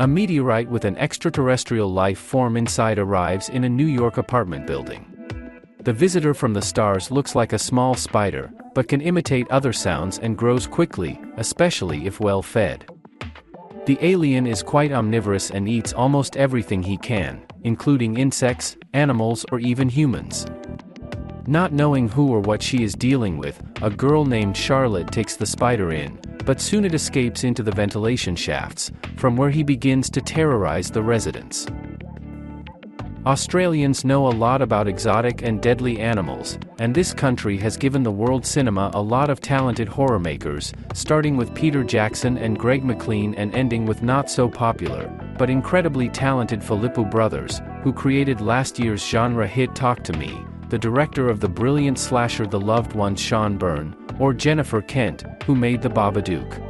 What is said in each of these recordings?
A meteorite with an extraterrestrial life form inside arrives in a New York apartment building. The visitor from the stars looks like a small spider, but can imitate other sounds and grows quickly, especially if well fed. The alien is quite omnivorous and eats almost everything he can, including insects, animals, or even humans. Not knowing who or what she is dealing with, a girl named Charlotte takes the spider in, but soon it escapes into the ventilation shafts, from where he begins to terrorize the residents. Australians know a lot about exotic and deadly animals, and this country has given the world cinema a lot of talented horror makers, starting with Peter Jackson and Greg McLean and ending with not-so-popular, but incredibly talented Filippo brothers, who created last year's genre hit Talk to Me, the director of the brilliant slasher The Loved Ones Sean Byrne, or Jennifer Kent, who made The Babadook.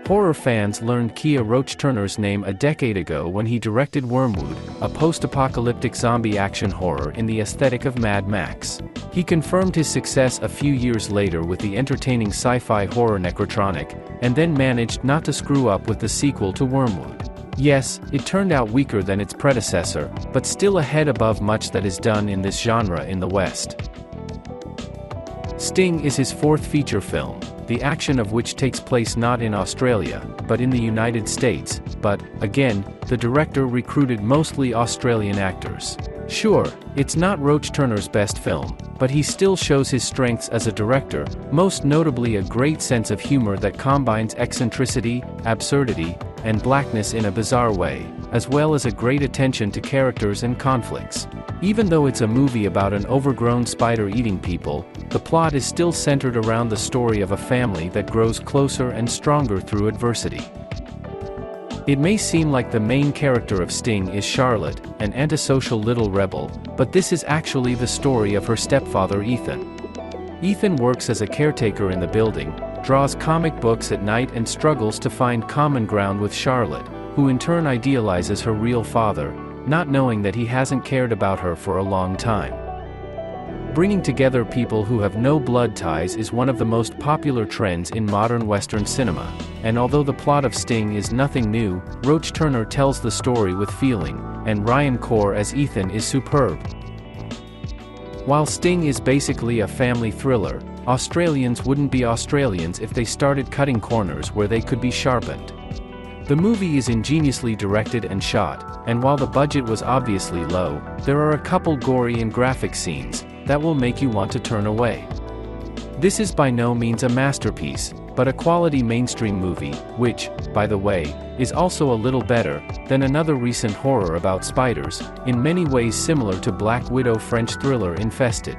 Horror fans learned Kiah Roache-Turner's name a decade ago when he directed Wormwood, a post-apocalyptic zombie action horror in the aesthetic of Mad Max. He confirmed his success a few years later with the entertaining sci-fi horror Necrotronic, and then managed not to screw up with the sequel to Wormwood. Yes, it turned out weaker than its predecessor, but still ahead above much that is done in this genre in the West. Sting is his fourth feature film, the action of which takes place not in Australia, but in the United States, but, again, the director recruited mostly Australian actors. Sure, it's not Roache-Turner's best film, but he still shows his strengths as a director, most notably a great sense of humor that combines eccentricity, absurdity, and blackness in a bizarre way, as well as a great attention to characters and conflicts. Even though it's a movie about an overgrown spider eating people, the plot is still centered around the story of a family that grows closer and stronger through adversity. It may seem like the main character of Sting is Charlotte, an antisocial little rebel, but this is actually the story of her stepfather Ethan. Ethan works as a caretaker in the building, draws comic books at night and struggles to find common ground with Charlotte, who in turn idealizes her real father, not knowing that he hasn't cared about her for a long time. Bringing together people who have no blood ties is one of the most popular trends in modern Western cinema, and although the plot of Sting is nothing new, Roache-Turner tells the story with feeling, and Ryan Corr as Ethan is superb. While Sting is basically a family thriller, Australians wouldn't be Australians if they started cutting corners where they could be sharpened. The movie is ingeniously directed and shot, and while the budget was obviously low, there are a couple gory and graphic scenes that will make you want to turn away. This is by no means a masterpiece, but a quality mainstream movie, which, by the way, is also a little better than another recent horror about spiders, in many ways similar to Black Widow French thriller Infested.